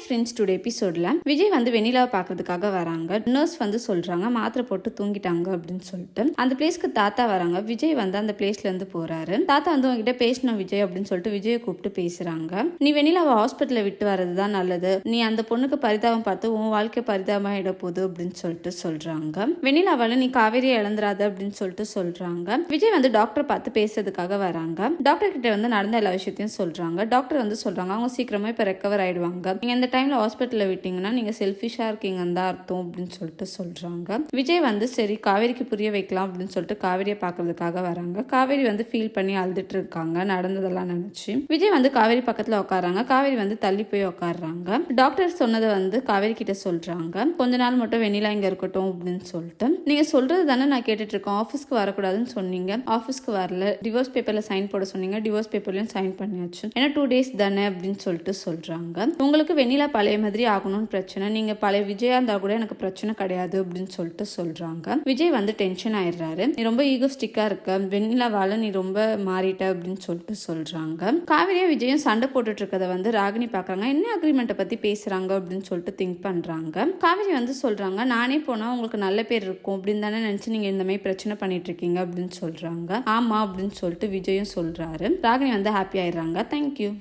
Friends, today எபிசோட்ல விஜய் வந்து வெண்ணிலாவை பார்க்கறதுக்காக வராங்க. நர்ஸ் வந்து சொல்றாங்க மாத்திரை போட்டு தூங்கிட்டாங்க அப்படின்னு சொல்லிட்டு அந்த பிளேஸ்க்கு தாத்தா வராங்க. விஜய் வந்து அந்த பிளேஸ்ல இருந்து போறாரு. தாத்தா வந்து உங்ககிட்ட பேசணும் விஜய் அப்படின்னு சொல்லிட்டு விஜயை கூப்பிட்டு பேசுறாங்க. நீ வெண்ணிலாவை ஹாஸ்பிட்டல விட்டு வர்றதுதான் நல்லது. நீ அந்த பொண்ணுக்கு பரிதாபம் பார்த்து உன் வாழ்க்கை பரிதாபம் ஆயிட போகுது அப்படின்னு சொல்லிட்டு சொல்றாங்க. வெண்ணிலாவால நீ காவேரியை இழந்துராத அப்படின்னு சொல்லிட்டு சொல்றாங்க. விஜய் வந்து டாக்டர் பார்த்து பேசுறதுக்காக வராங்க. டாக்டர் கிட்ட வந்து நடந்த எல்லா விஷயத்தையும் சொல்றாங்க. டாக்டர் வந்து சொல்றாங்க அவங்க சீக்கிரமா இப்ப ரெக்கவர் ஆயிடுவாங்க. நீங்க இந்த டைம்ல ஹாஸ்பிட்டல்ல விட்டீங்கன்னா நீங்க செல்ஃபிஷா இருக்கீங்கன்னு தான் அர்த்தம் அப்படின்னு சொல்லிட்டு சொல்றாங்க. விஜய் வந்து சரி காவேரிக்கு புரிய வைக்கலாம் அப்படின்னு சொல்லிட்டு காவேரியை பாக்குறதுக்காக வராங்க. காவேரி வந்து ஃபீல் பண்ணி அழுதுட்டு இருக்காங்க நடந்ததெல்லாம் நினைச்சு. விஜய் வந்து காவேரி பக்கத்துல உட்காராங்க. காவேரி வந்து தள்ளி போய் உட்காடுறாங்க. டாக்டர் சொன்னதை வந்து காவேரி கிட்ட சொல்றாங்க. கொஞ்ச நாள் மட்டும் வெண்ணிலா இங்க இருக்கட்டும் அப்படின்னு சொல்லிட்டு. நீங்க சொல்றது தானே நான் கேட்டுட்டு இருக்கேன். ஆஃபீஸ்க்கு வரக்கூடாதுன்னு சொன்னீங்க, ஆஃபீஸ்க்கு வரல. டிவோர்ஸ் பேப்பர்ல சைன் போட சொன்னீங்க, டிவோர்ஸ் பேப்பர்லயும் சைன் பண்ணியாச்சு. ஏன்னா 2 days தானே அப்படின்னு சொல்லிட்டு சொல்றாங்க. உங்களுக்கு வெண்ணிலா பழைய மாதிரி ஆகணும்னு பிரச்சனை, நீங்க பழைய விஜயா இருந்தா கூட எனக்கு பிரச்சனை கிடையாது அப்படின்னு சொல்லிட்டு சொல்றாங்க. விஜய் வந்து டென்ஷன் ஆயிடுறாரு. நீ ரொம்ப ஈகோஸ்டிக்கா இருக்க, வெண்ணிலாவால நீ ரொம்ப மாறிட்ட அப்படின்னு சொல்லிட்டு சொல்றாங்க. காவேரியா விஜயும் சண்டை போட்டுட்டு இருக்கத வந்து ராகினி பாக்குறாங்க. என்ன அக்ரிமெண்ட்டை பத்தி பேசுறாங்க அப்படின்னு சொல்லிட்டு திங்க் பண்றாங்க. காவேரி வந்து சொல்றாங்க நானே போனா உங்களுக்கு நல்ல பேர் இருக்கும் அப்படின்னு தானே நினைச்சு நீங்க இந்த மாதிரி பிரச்சனை பண்ணிட்டு இருக்கீங்க அப்படின்னு சொல்றாங்க. ஆமா அப்படின்னு சொல்லிட்டு விஜயும் சொல்றாரு. ராகினி வந்து ஹாப்பி ஆயிடுறாங்க. தேங்க்யூ.